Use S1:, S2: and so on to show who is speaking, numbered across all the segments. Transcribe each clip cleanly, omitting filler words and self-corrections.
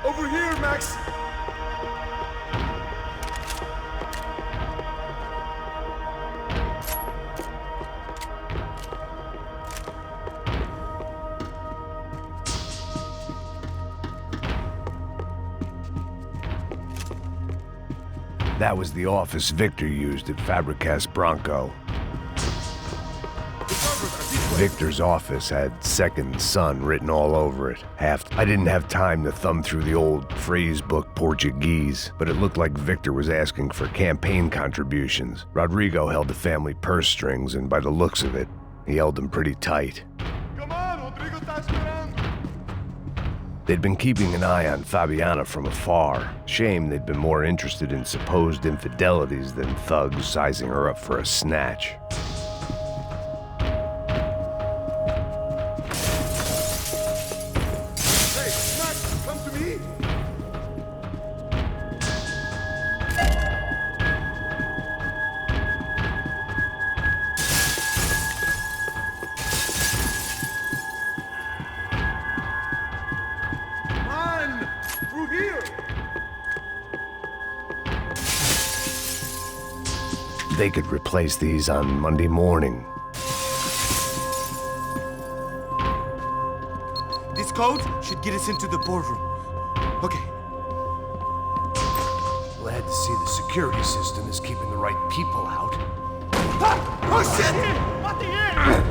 S1: Over here, Max!
S2: That was the office Victor used at Fabricas Bronco. Victor's office had Second Son written all over it. I didn't have time to thumb through the old phrase book Portuguese, but it looked like Victor was asking for campaign contributions. Rodrigo held the family purse strings, and by the looks of it, he held them pretty tight.
S1: Come on, Rodrigo está esperando!
S2: They'd been keeping an eye on Fabiana from afar. Shame they'd been more interested in supposed infidelities than thugs sizing her up for a snatch.
S1: Hey, Max, come to me! Through here!
S2: They could replace these on Monday morning.
S3: This code should get us into the boardroom. Okay.
S2: Glad to see the security system is keeping the right people out.
S3: Ah! Oh shit!
S1: What the hell?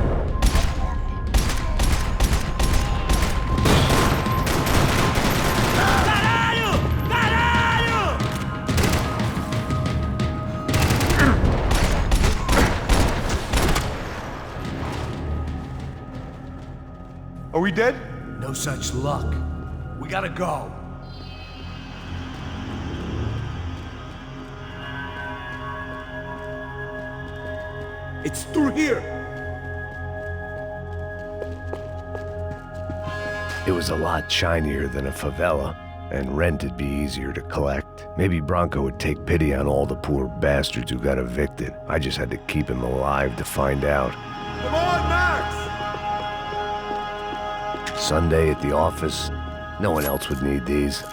S1: Are we dead?
S2: No such luck. We gotta go.
S1: It's through here!
S2: It was a lot shinier than a favela, and rent'd be easier to collect. Maybe Bronco would take pity on all the poor bastards who got evicted. I just had to keep him alive to find out.
S1: Come on, Max!
S2: Sunday at the office, no one else would need these.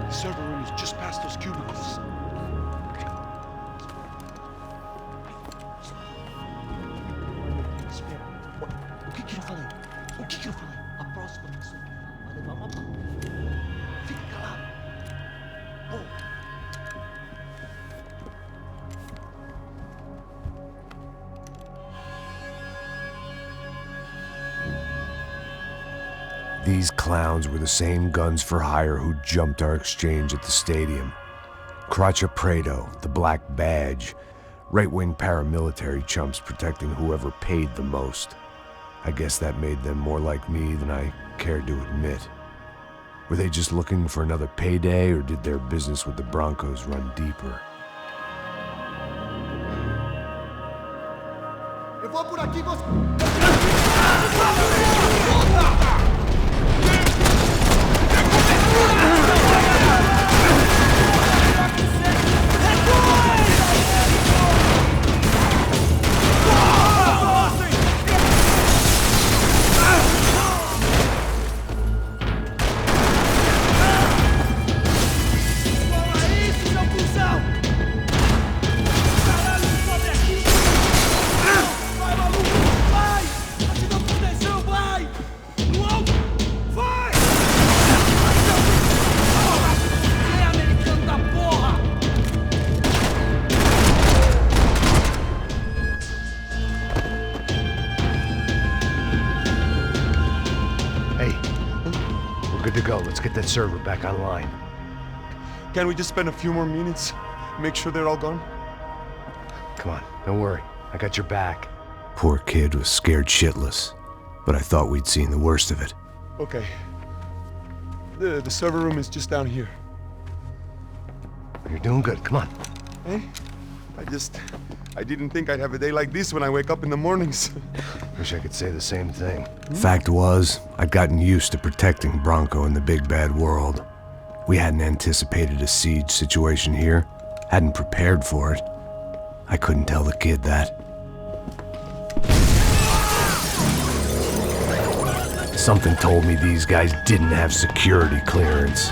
S1: The server room is just past those cubicles.
S4: Espera. O que eu falei? O que eu falei? A próxima pessoa vai levar uma bala. Fica calado. Bom.
S2: These clowns were the same guns for hire who jumped our exchange at the stadium. Craccia Prado, the Black Badge, right-wing paramilitary chumps protecting whoever paid the most. I guess that made them more like me than I cared to admit. Were they just looking for another payday, or did their business with the Broncos run deeper?
S1: Eu vou por aqui, você...
S2: Good to go. Let's get that server back online.
S1: Can we just spend a few more minutes? Make sure they're all gone?
S2: Come on, don't worry. I got your back. Poor kid was scared shitless, but I thought we'd seen the worst of it.
S1: Okay. The server room is just down here.
S2: You're doing good. Come on.
S1: Hey? I just I didn't think I'd have a day like this when I wake up in the mornings.
S2: Wish I could say the same thing. Fact was, I'd gotten used to protecting Bronco in the big bad world. We hadn't anticipated a siege situation here, hadn't prepared for it. I couldn't tell the kid that. Something told me these guys didn't have security clearance.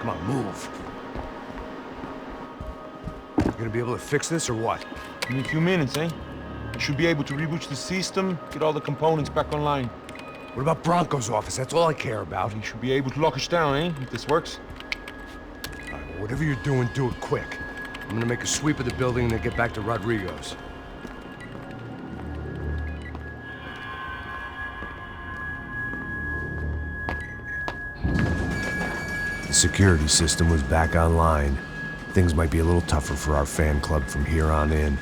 S2: Come on, move. You gonna be able to fix this or what?
S1: In a few minutes, eh? You should be able to reboot the system, get all the components back online.
S2: What about Bronco's office? That's all I care about.
S1: You should be able to lock us down, eh? If this works.
S2: All right, well, whatever you're doing, do it quick. I'm gonna make a sweep of the building and then get back to Rodrigo's. The security system was back online. Things might be a little tougher for our fan club from here on in.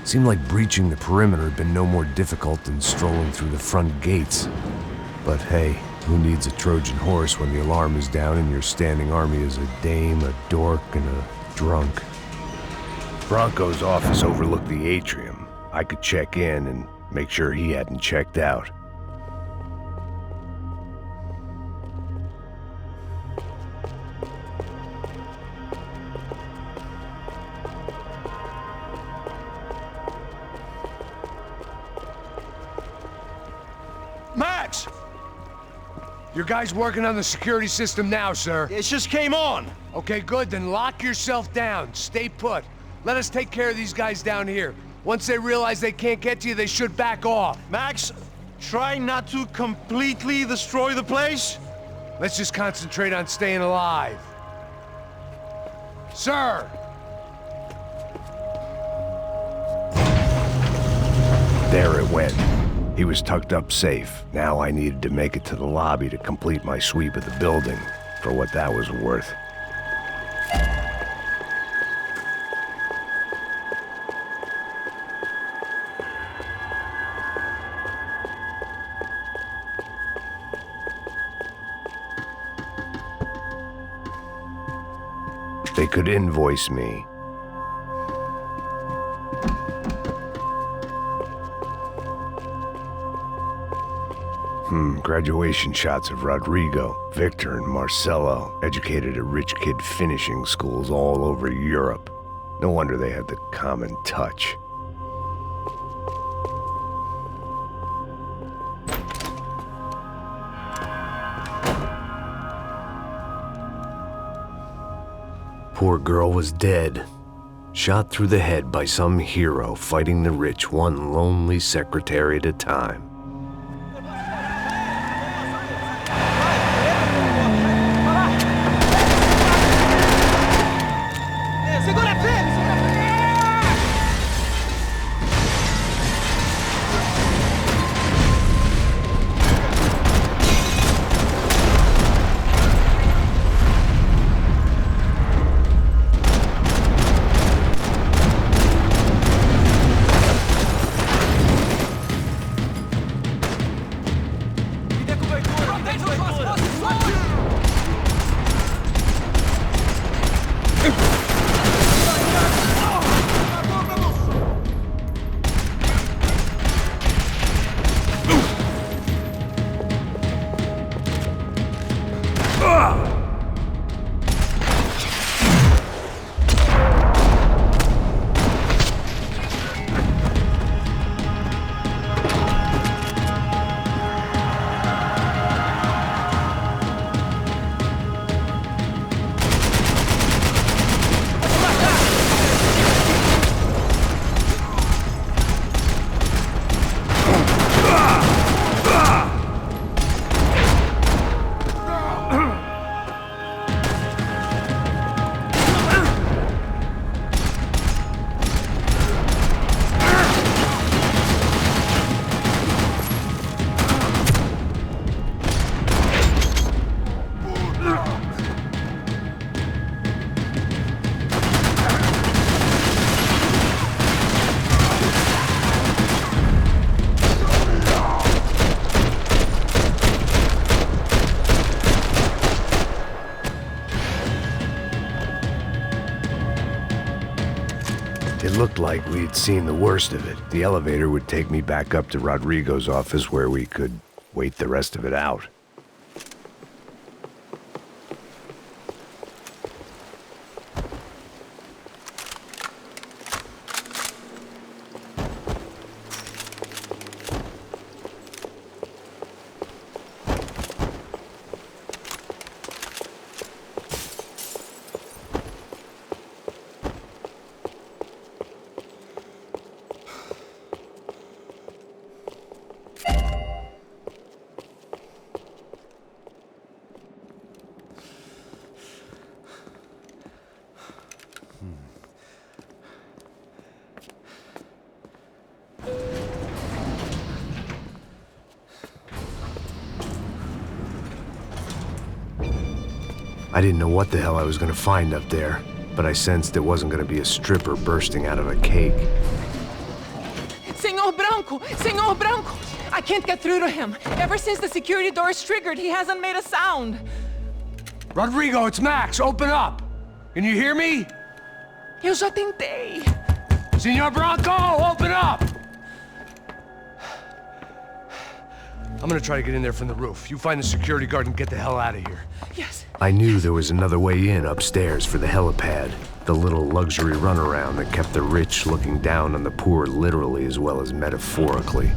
S2: Seemed like breaching the perimeter had been no more difficult than strolling through the front gates. But hey, who needs a Trojan horse when the alarm is down and your standing army is a dame, a dork, and a drunk? Bronco's office overlooked the atrium. I could check in and make sure he hadn't checked out.
S3: Max!
S2: Your guys working on the security system now, sir.
S3: It just came on.
S2: Okay, good, then lock yourself down. Stay put. Let us take care of these guys down here. Once they realize they can't get to you, they should back off.
S3: Max, try not to completely destroy the place.
S2: Let's just concentrate on staying alive. Sir! There it went. He was tucked up safe. Now I needed to make it to the lobby to complete my sweep of the building, for what that was worth. They could invoice me. Graduation shots of Rodrigo, Victor, and Marcelo, educated at rich kid finishing schools all over Europe. No wonder they had the common touch. Poor girl was dead. Shot through the head by some hero fighting the rich one lonely secretary at a time. It looked like we'd seen the worst of it. The elevator would take me back up to Rodrigo's office where we could wait the rest of it out. I didn't know what the hell I was going to find up there, but I sensed it wasn't going to be a stripper bursting out of a cake.
S5: Senor Branco! Senor Branco! I can't get through to him. Ever since the security door is triggered, he hasn't made a sound.
S6: Rodrigo, it's Max. Open up. Can you hear me?
S5: Eu já tentei.
S6: Senor Branco, open up! I'm gonna try to get in there from the roof. You find the security guard and get the hell out of here.
S5: Yes.
S2: I knew there was another way in upstairs for the helipad, the little luxury runaround that kept the rich looking down on the poor literally as well as metaphorically.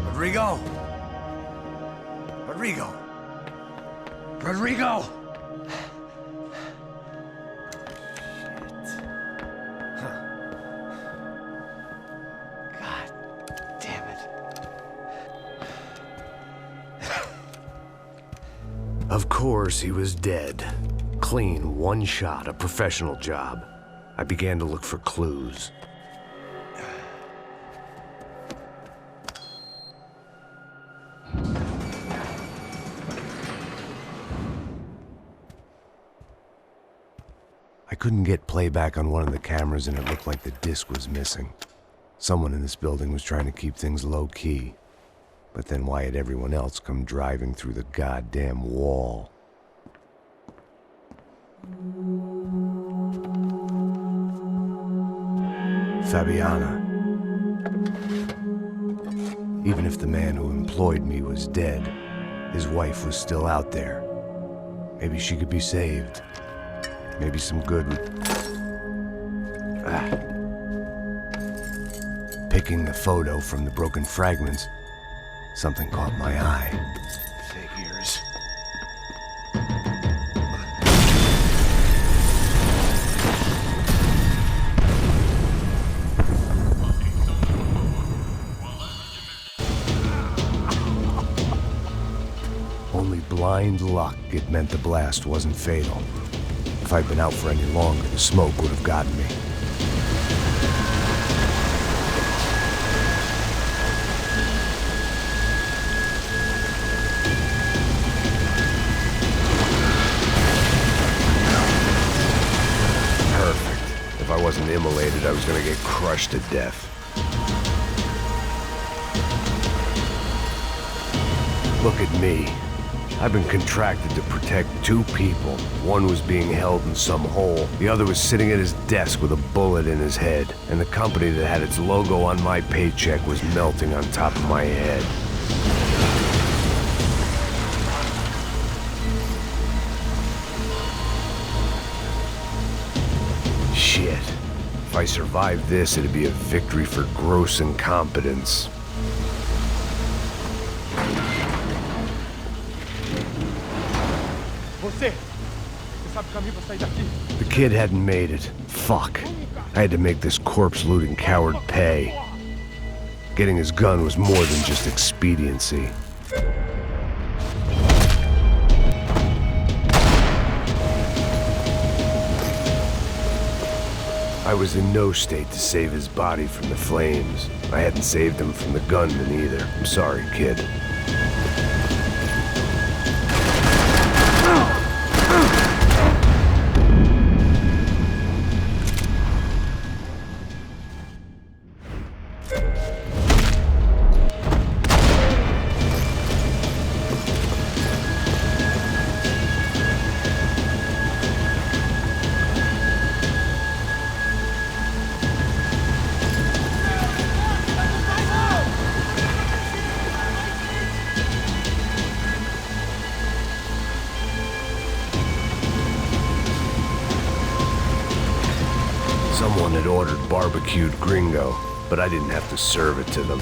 S6: Rodrigo? Rodrigo? Rodrigo!
S2: Of course, he was dead. Clean, one shot, a professional job. I began to look for clues. I couldn't get playback on one of the cameras and it looked like the disc was missing. Someone in this building was trying to keep things low-key. But then why had everyone else come driving through the goddamn wall? Fabiana. Even if the man who employed me was dead, his wife was still out there. Maybe she could be saved. Maybe some good would... Picking the photo from the broken fragments, something caught my eye. Figures. Only blind luck it meant the blast wasn't fatal. If I'd been out for any longer, the smoke would have gotten me. Perfect. If I wasn't immolated, I was gonna get crushed to death. Look at me. I've been contracted to protect two people. One was being held in some hole. The other was sitting at his desk with a bullet in his head. And the company that had its logo on my paycheck was melting on top of my head. Shit. If I survived this, it'd be a victory for gross incompetence. The kid hadn't made it. Fuck. I had to make this corpse-looting coward pay. Getting his gun was more than just expediency. I was in no state to save his body from the flames. I hadn't saved him from the gunman either. I'm sorry, kid. Someone had ordered barbecued gringo, but I didn't have to serve it to them.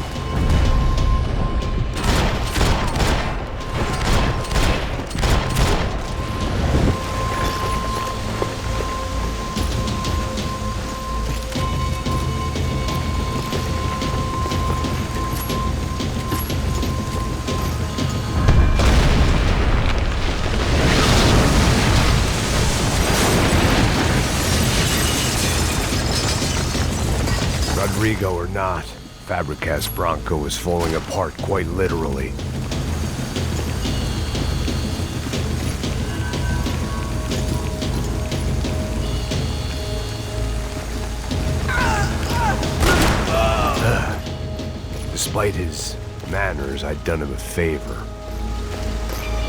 S2: Rodrigo or not, Fabricas Bronco was falling apart quite literally. Despite his manners, I'd done him a favor.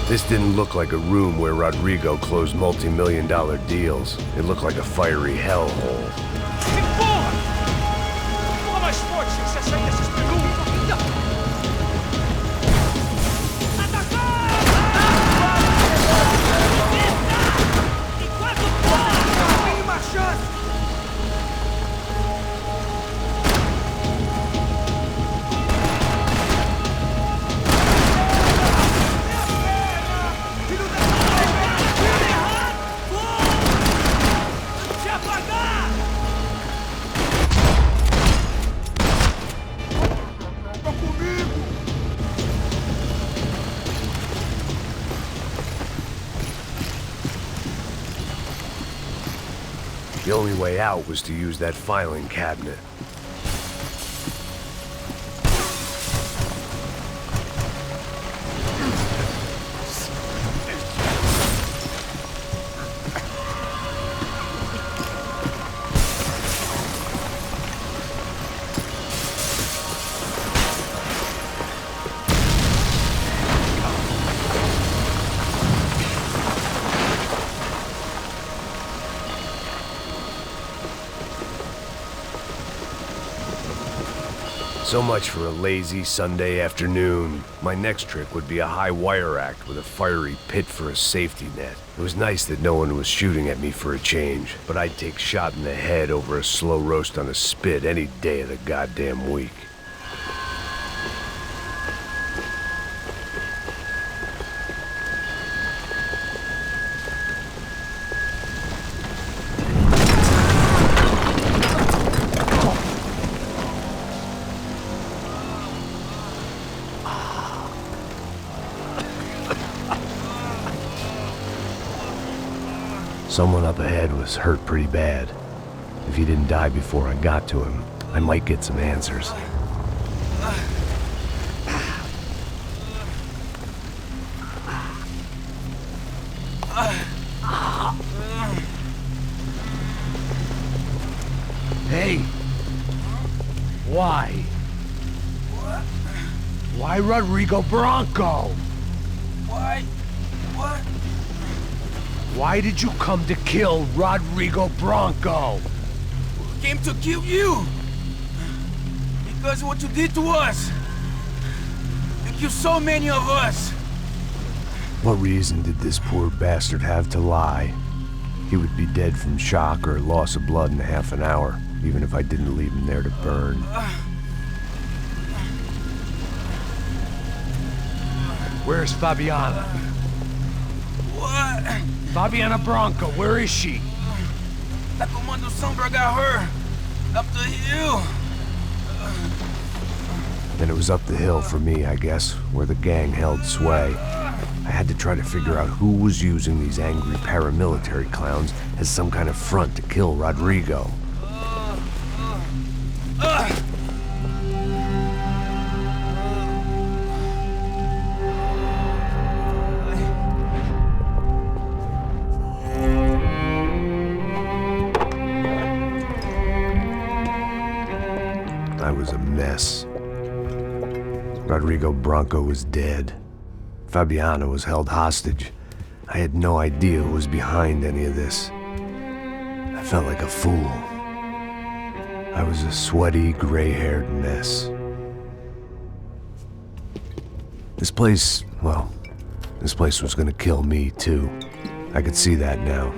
S2: This didn't look like a room where Rodrigo closed multi-million-dollar deals. It looked like a fiery hellhole. The only way out was to use that filing cabinet. So much for a lazy Sunday afternoon. My next trick would be a high wire act with a fiery pit for a safety net. It was nice that no one was shooting at me for a change, but I'd take shot in the head over a slow roast on a spit any day of the goddamn week. Someone up ahead was hurt pretty bad. If he didn't die before I got to him, I might get some answers. Hey! Why? Why Rodrigo Bronco?
S7: Why? What?
S2: Why did you come to kill Rodrigo Bronco?
S7: Came to kill you! Because what you did to us! You killed so many of us!
S2: What reason did this poor bastard have to lie? He would be dead from shock or loss of blood in half an hour, even if I didn't leave him there to burn. Where's Fabiana?
S7: What?
S2: Fabiana Bronco, where is she?
S7: That Commando Sombra got her! Up the hill!
S2: Then it was up the hill for me, I guess, where the gang held sway. I had to try to figure out who was using these angry paramilitary clowns as some kind of front to kill Rodrigo. I was a mess. Rodrigo Bronco was dead. Fabiana was held hostage. I had no idea who was behind any of this. I felt like a fool. I was a sweaty, gray-haired mess. This place, well, this place was gonna kill me too. I could see that now.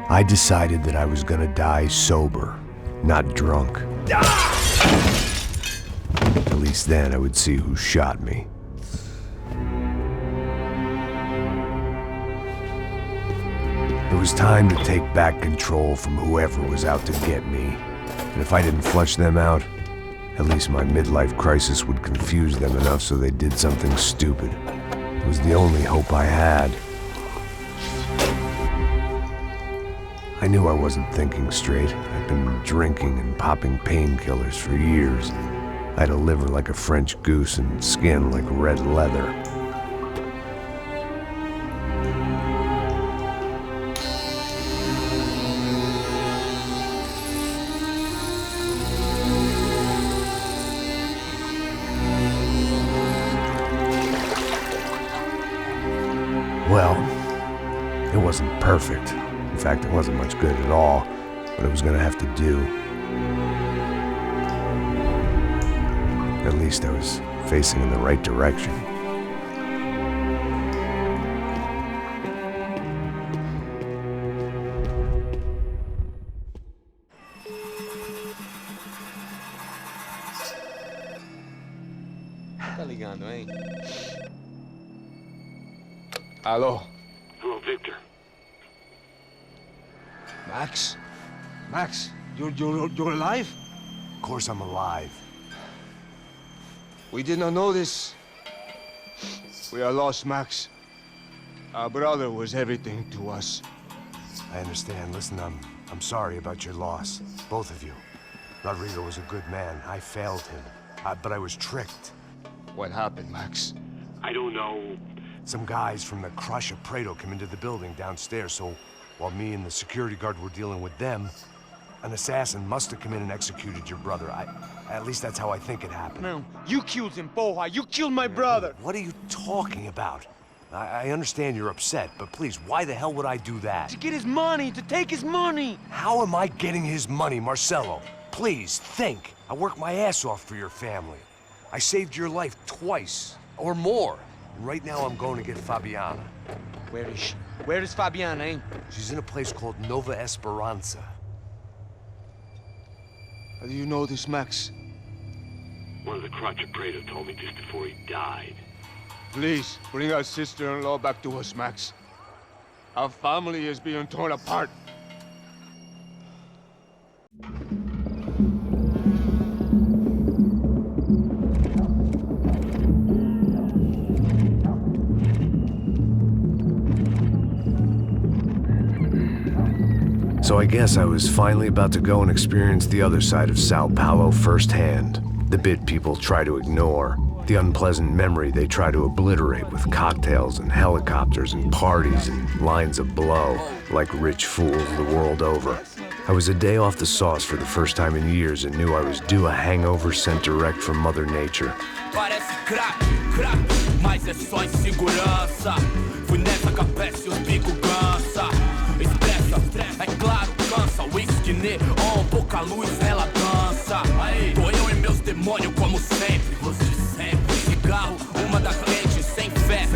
S2: I decided that I was gonna die sober, not drunk. At least then I would see who shot me. It was time to take back control from whoever was out to get me. And if I didn't flush them out, at least my midlife crisis would confuse them enough so they did something stupid. It was the only hope I had. I knew I wasn't thinking straight. I'd been drinking and popping painkillers for years. I had a liver like a French goose and skin like red leather. Well, it wasn't perfect. In fact, it wasn't much good at all, but it was gonna have to do. At least I was facing in the right direction.
S3: Tá ligando, hein?
S1: Alô?
S8: Hello, Victor.
S3: Max? Max, you're alive?
S2: Of course I'm alive.
S3: We did not know this.
S8: We are lost, Max. Our brother was everything to us.
S2: I understand. Listen, I'm sorry about your loss. Both of you. Rodrigo was a good man. I failed him. But I was tricked.
S3: What happened, Max?
S8: I don't know.
S2: Some guys from the Crush of Prado came into the building downstairs, so while me and the security guard were dealing with them, an assassin must have come in and executed your brother. At least that's how I think it happened.
S3: No, you killed him, Poha. You killed my brother.
S2: What are you talking about? I understand you're upset, but please, why the hell would I do that?
S3: To get his money, to take his money.
S2: How am I getting his money, Marcelo?
S6: Please, think. I worked my ass off for your family. I saved your life twice, or more. And right now I'm going to get Fabiana.
S3: Where is she? Where is Fabiana, eh?
S6: She's in a place called Nova Esperanza.
S8: How do you know this, Max?
S9: One of the Crotch Prado told me just before he died.
S8: Please, bring our sister-in-law back to us, Max. Our family is being torn apart.
S2: So I guess I was finally about to go and experience the other side of Sao Paulo firsthand. The bit people try to ignore. The unpleasant memory they try to obliterate with cocktails and helicopters and parties and lines of blow, like rich fools the world over. I was a day off the sauce for the first time in years and knew I was due a hangover sent direct from Mother Nature.
S7: Parece crack, crack, mas é só insegurança. Fui nessa capeste, os bico cansa. Estressa, é claro, cansa. Whisky, neon, pouca luz, ela dança. Aí, tô eu e meus demônios como sempre. Você sempre. Cigarro, uma das lentes, sem fé.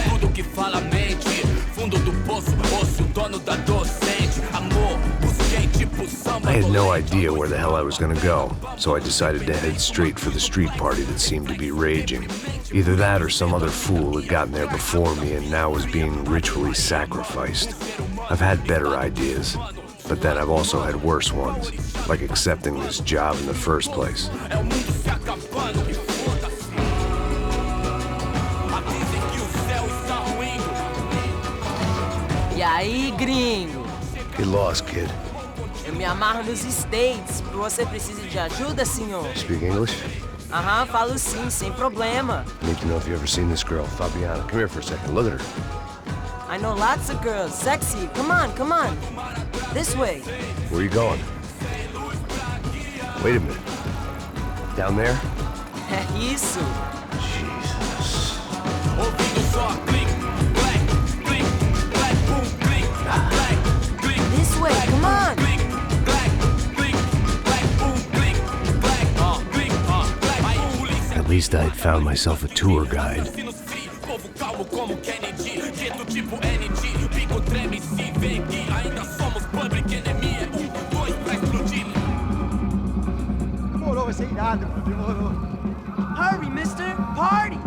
S7: Tudo que fala mente. Fundo do poço, osso, dono da docente. Amor, busquei tipo samba.
S2: I had no idea where the hell I was gonna go, so I decided to head straight for the street party that seemed to be raging. Either that or some other fool had gotten there before me and now was being ritually sacrificed. I've had better ideas, but then I've also had worse ones, like accepting this job in the first place.
S10: E aí, gringo?
S2: Get lost, kid.
S10: Eu me amarro nos States. Você precisa de ajuda, senhor?
S2: Speak English?
S10: Aham, falo sim, sem problema.
S2: I need to know if you've ever seen this girl, Fabiana. Come here for a second. Look at her.
S10: I know lots of girls. Sexy. Come on, come on. This way.
S2: Where are you going? Wait a minute. Down there?
S10: É isso.
S2: Jesus.
S10: This way, come on.
S2: At least I'd found myself a tour guide.
S4: Demorou, vai ser irado, demorou.
S10: Hurry, mister. Party.